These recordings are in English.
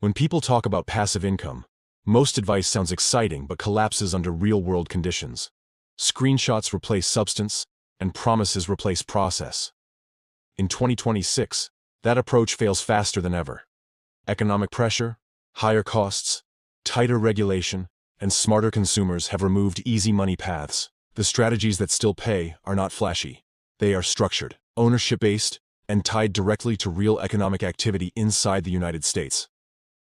When people talk about passive income, most advice sounds exciting but collapses under real-world conditions. Screenshots replace substance, and promises replace process. In 2026, that approach fails faster than ever. Economic pressure, higher costs, tighter regulation, and smarter consumers have removed easy money paths. The strategies that still pay are not flashy. They are structured, ownership-based, and tied directly to real economic activity inside the United States.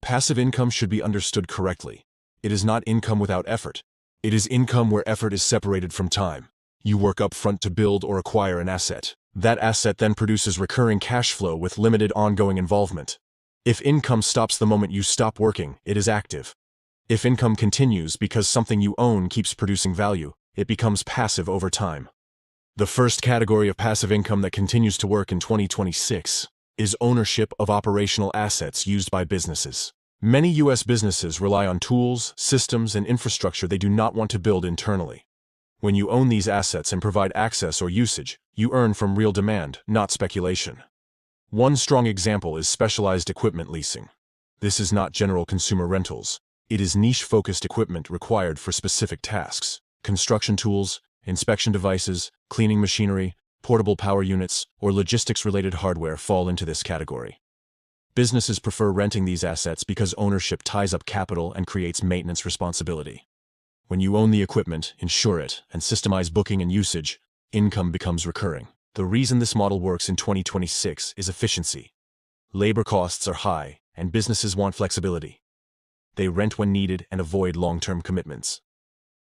Passive income should be understood correctly. It is not income without effort. It is income where effort is separated from time. You work up front to build or acquire an asset. That asset then produces recurring cash flow with limited ongoing involvement. If income stops the moment you stop working, it is active. If income continues because something you own keeps producing value, it becomes passive over time. The first category of passive income that continues to work in 2026 is ownership of operational assets used by businesses. Many U.S. businesses rely on tools, systems, and infrastructure they do not want to build internally. When you own these assets and provide access or usage, you earn from real demand, not speculation. One strong example is specialized equipment leasing. This is not general consumer rentals. It is niche-focused equipment required for specific tasks. Construction tools, inspection devices, cleaning machinery, portable power units, or logistics-related hardware fall into this category. Businesses prefer renting these assets because ownership ties up capital and creates maintenance responsibility. When you own the equipment, insure it, and systemize booking and usage, income becomes recurring. The reason this model works in 2026 is efficiency. Labor costs are high, and businesses want flexibility. They rent when needed and avoid long-term commitments.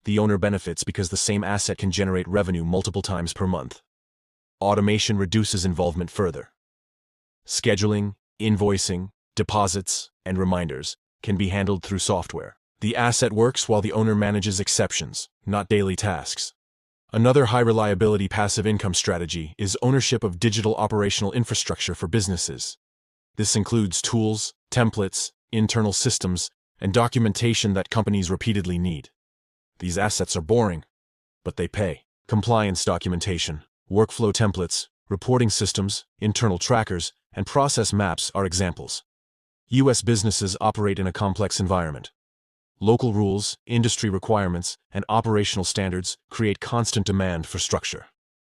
The owner benefits because the same asset can generate revenue multiple times per month. Automation reduces involvement further. Scheduling, invoicing, deposits, and reminders can be handled through software. The asset works while the owner manages exceptions, not daily tasks. Another high-reliability passive income strategy is ownership of digital operational infrastructure for businesses. This includes tools, templates, internal systems, and documentation that companies repeatedly need. These assets are boring, but they pay. Compliance documentation, workflow templates, reporting systems, internal trackers, and process maps are examples. U.S. businesses operate in a complex environment. Local rules, industry requirements, and operational standards create constant demand for structure.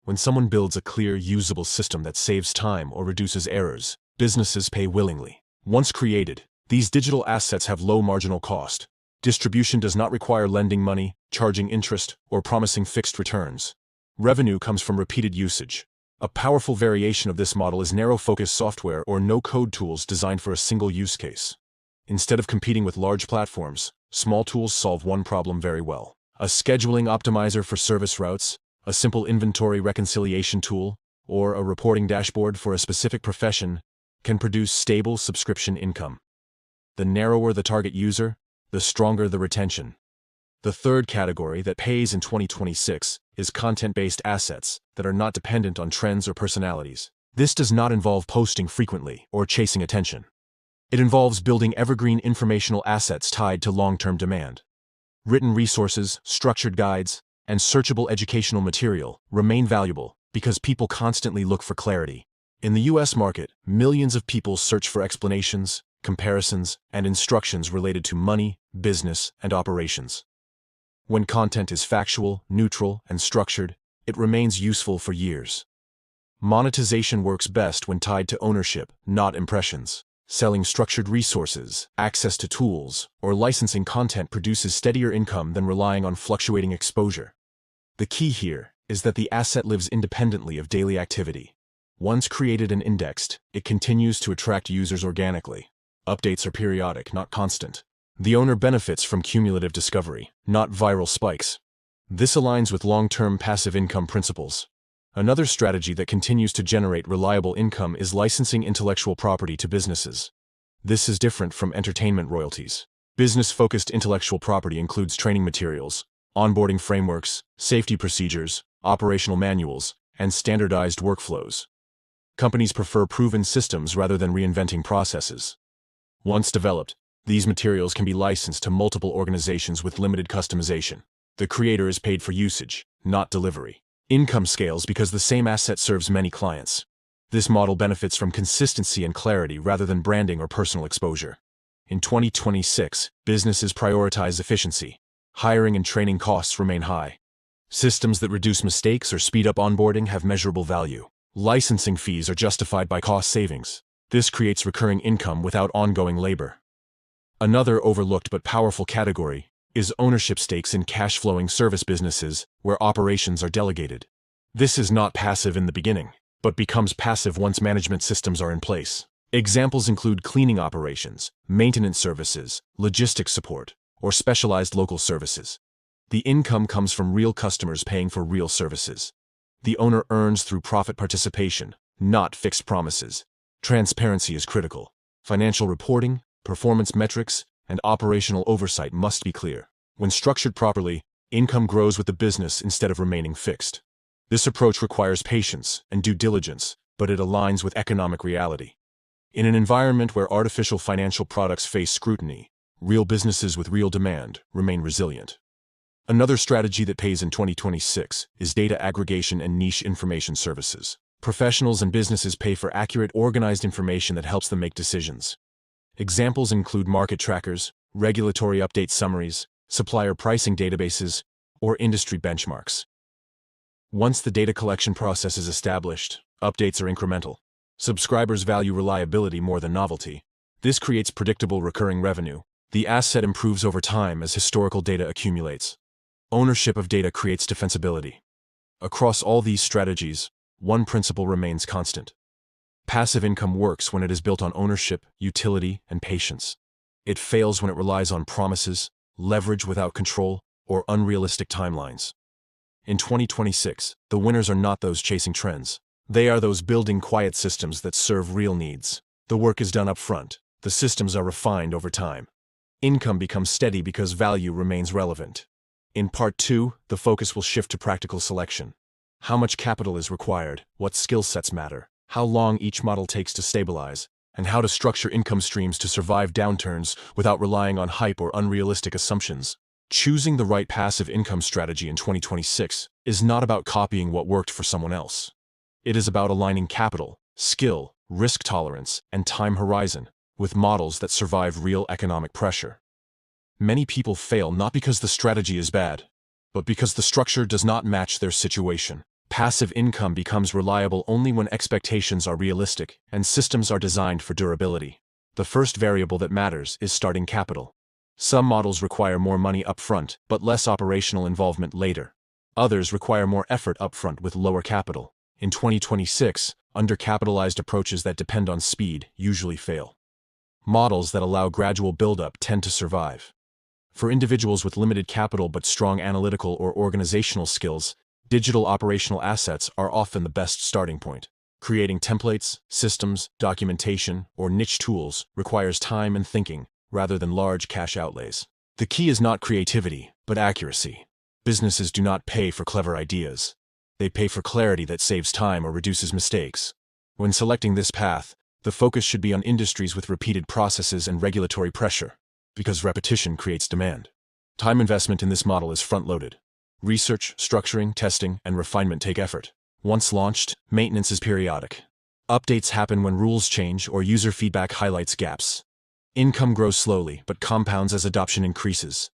When someone builds a clear, usable system that saves time or reduces errors, businesses pay willingly. Once created, these digital assets have low marginal cost. Distribution does not require lending money, charging interest, or promising fixed returns. Revenue comes from repeated usage. A powerful variation of this model is narrow-focus software or no-code tools designed for a single use case. Instead of competing with large platforms, small tools solve one problem very well. A scheduling optimizer for service routes, a simple inventory reconciliation tool, or a reporting dashboard for a specific profession can produce stable subscription income. The narrower the target user, the stronger the retention. The third category that pays in 2026 is content-based assets that are not dependent on trends or personalities. This does not involve posting frequently or chasing attention. It involves building evergreen informational assets tied to long-term demand. Written resources, structured guides, and searchable educational material remain valuable because people constantly look for clarity. In the U.S. market, millions of people search for explanations, comparisons, and instructions related to money, business, and operations. When content is factual, neutral, and structured, it remains useful for years. Monetization works best when tied to ownership, not impressions. Selling structured resources, access to tools, or licensing content produces steadier income than relying on fluctuating exposure. The key here is that the asset lives independently of daily activity. Once created and indexed, it continues to attract users organically. Updates are periodic, not constant. The owner benefits from cumulative discovery, not viral spikes. This aligns with long-term passive income principles. Another strategy that continues to generate reliable income is licensing intellectual property to businesses. This is different from entertainment royalties. Business-focused intellectual property includes training materials, onboarding frameworks, safety procedures, operational manuals, and standardized workflows. Companies prefer proven systems rather than reinventing processes. Once developed, these materials can be licensed to multiple organizations with limited customization. The creator is paid for usage, not delivery. Income scales because the same asset serves many clients. This model benefits from consistency and clarity rather than branding or personal exposure. In 2026, businesses prioritize efficiency. Hiring and training costs remain high. Systems that reduce mistakes or speed up onboarding have measurable value. Licensing fees are justified by cost savings. This creates recurring income without ongoing labor. Another overlooked but powerful category is ownership stakes in cash-flowing service businesses where operations are delegated. This is not passive in the beginning, but becomes passive once management systems are in place. Examples include cleaning operations, maintenance services, logistics support, or specialized local services. The income comes from real customers paying for real services. The owner earns through profit participation, not fixed promises. Transparency is critical. Financial reporting, performance metrics, and operational oversight must be clear. When structured properly, income grows with the business instead of remaining fixed. This approach requires patience and due diligence, but it aligns with economic reality. In an environment where artificial financial products face scrutiny, real businesses with real demand remain resilient. Another strategy that pays in 2026 is data aggregation and niche information services. Professionals and businesses pay for accurate, organized information that helps them make decisions. Examples include market trackers, regulatory update summaries, supplier pricing databases, or industry benchmarks. Once the data collection process is established, updates are incremental. Subscribers value reliability more than novelty. This creates predictable recurring revenue. The asset improves over time as historical data accumulates. Ownership of data creates defensibility. Across all these strategies, one principle remains constant. Passive income works when it is built on ownership, utility, and patience. It fails when it relies on promises, leverage without control, or unrealistic timelines. In 2026, the winners are not those chasing trends. They are those building quiet systems that serve real needs. The work is done up front. The systems are refined over time. Income becomes steady because value remains relevant. In Part 2, the focus will shift to practical selection. How much capital is required, what skill sets matter, how long each model takes to stabilize, and how to structure income streams to survive downturns without relying on hype or unrealistic assumptions. Choosing the right passive income strategy in 2026 is not about copying what worked for someone else. It is about aligning capital, skill, risk tolerance, and time horizon with models that survive real economic pressure. Many people fail not because the strategy is bad, but because the structure does not match their situation. Passive income becomes reliable only when expectations are realistic and systems are designed for durability. The first variable that matters is starting capital. Some models require more money upfront, but less operational involvement later. Others require more effort upfront with lower capital. In 2026, undercapitalized approaches that depend on speed usually fail. Models that allow gradual buildup tend to survive. For individuals with limited capital but strong analytical or organizational skills, digital operational assets are often the best starting point. Creating templates, systems, documentation, or niche tools requires time and thinking rather than large cash outlays. The key is not creativity, but accuracy. Businesses do not pay for clever ideas. They pay for clarity that saves time or reduces mistakes. When selecting this path, the focus should be on industries with repeated processes and regulatory pressure, because repetition creates demand. Time investment in this model is front-loaded. Research, structuring, testing, and refinement take effort. Once launched, maintenance is periodic. Updates happen when rules change or user feedback highlights gaps. Income grows slowly but compounds as adoption increases.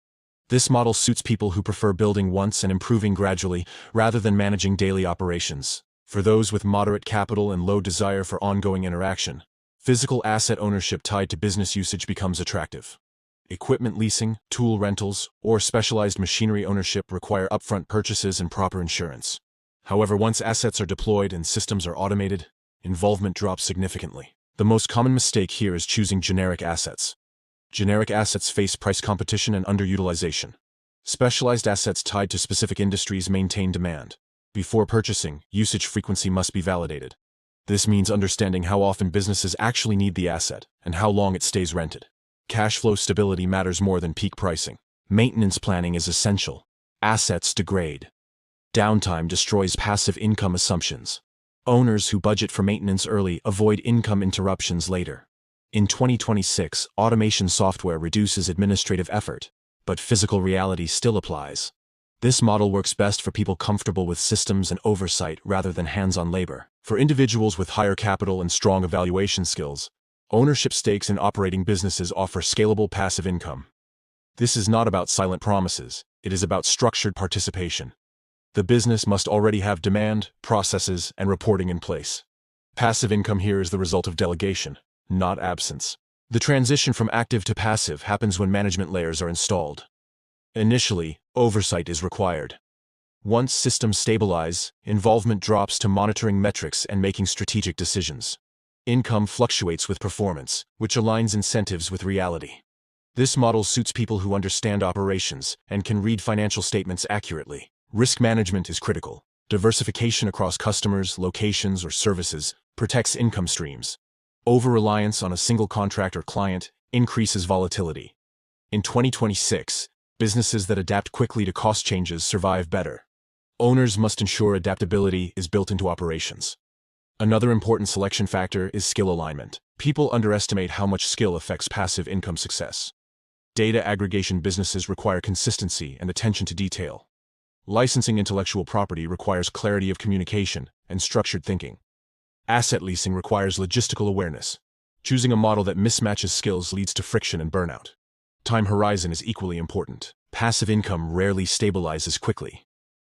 This model suits people who prefer building once and improving gradually rather than managing daily operations. For those with moderate capital and low desire for ongoing interaction, physical asset ownership tied to business usage becomes attractive. Equipment leasing, tool rentals, or specialized machinery ownership require upfront purchases and proper insurance. However, once assets are deployed and systems are automated, involvement drops significantly. The most common mistake here is choosing generic assets. Generic assets face price competition and underutilization. Specialized assets tied to specific industries maintain demand. Before purchasing, usage frequency must be validated. This means understanding how often businesses actually need the asset and how long it stays rented. Cash flow stability matters more than peak pricing. Maintenance planning is essential. Assets degrade. Downtime destroys passive income assumptions. Owners who budget for maintenance early avoid income interruptions later. In 2026, automation software reduces administrative effort, but physical reality still applies. This model works best for people comfortable with systems and oversight rather than hands-on labor. For individuals with higher capital and strong evaluation skills, Ownership stakes in operating businesses offer scalable passive income. This is not about silent promises, it is about structured participation. The business must already have demand, processes, and reporting in place. Passive income here is the result of delegation, not absence. The transition from active to passive happens when management layers are installed. Initially, oversight is required. Once systems stabilize, involvement drops to monitoring metrics and making strategic decisions. Income fluctuates with performance, which aligns incentives with reality. This model suits people who understand operations and can read financial statements accurately. Risk management is critical. Diversification across customers, locations, or services protects income streams. Over-reliance on a single contract or client increases volatility. In 2026, businesses that adapt quickly to cost changes survive better. Owners must ensure adaptability is built into operations. Another important selection factor is skill alignment. People underestimate how much skill affects passive income success. Data aggregation businesses require consistency and attention to detail. Licensing intellectual property requires clarity of communication and structured thinking. Asset leasing requires logistical awareness. Choosing a model that mismatches skills leads to friction and burnout. Time horizon is equally important. Passive income rarely stabilizes quickly.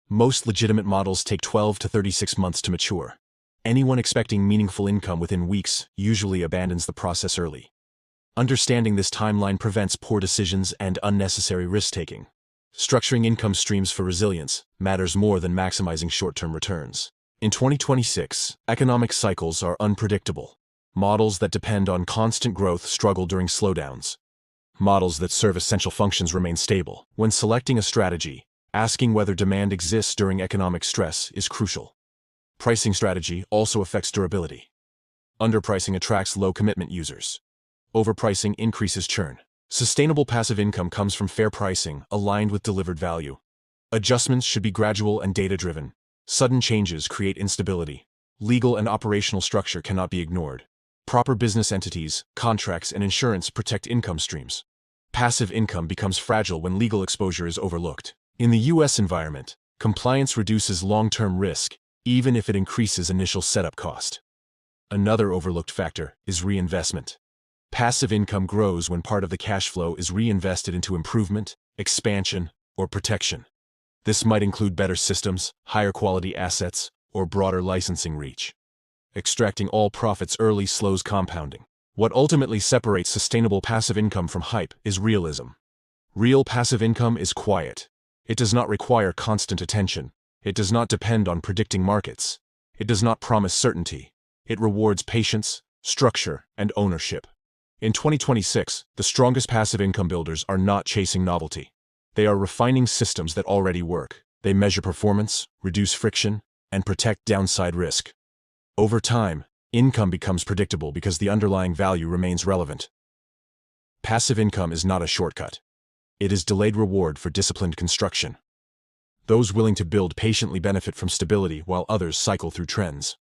Most legitimate models take 12 to 36 months to mature. Anyone expecting meaningful income within weeks usually abandons the process early. Understanding this timeline prevents poor decisions and unnecessary risk-taking. Structuring income streams for resilience matters more than maximizing short-term returns. In 2026, economic cycles are unpredictable. Models that depend on constant growth struggle during slowdowns. Models that serve essential functions remain stable. When selecting a strategy, asking whether demand exists during economic stress is crucial. Pricing strategy also affects durability. Underpricing attracts low-commitment users. Overpricing increases churn. Sustainable passive income comes from fair pricing aligned with delivered value. Adjustments should be gradual and data-driven. Sudden changes create instability. Legal and operational structure cannot be ignored. Proper business entities, contracts, and insurance protect income streams. Passive income becomes fragile when legal exposure is overlooked. In the U.S. environment, compliance reduces long-term risk, even if it increases initial setup cost. Another overlooked factor is reinvestment. Passive income grows when part of the cash flow is reinvested into improvement, expansion, or protection. This might include better systems, higher quality assets, or broader licensing reach. Extracting all profits early slows compounding. What ultimately separates sustainable passive income from hype is realism. Real passive income is quiet. It does not require constant attention. It does not depend on predicting markets. It does not promise certainty. It rewards patience, structure, and ownership. In 2026, the strongest passive income builders are not chasing novelty. They are refining systems that already work. They measure performance, reduce friction, and protect downside risk. Over time, income becomes predictable because the underlying value remains relevant. Passive income is not a shortcut. It is delayed reward for disciplined construction. Those willing to build patiently benefit from stability while others cycle through trends.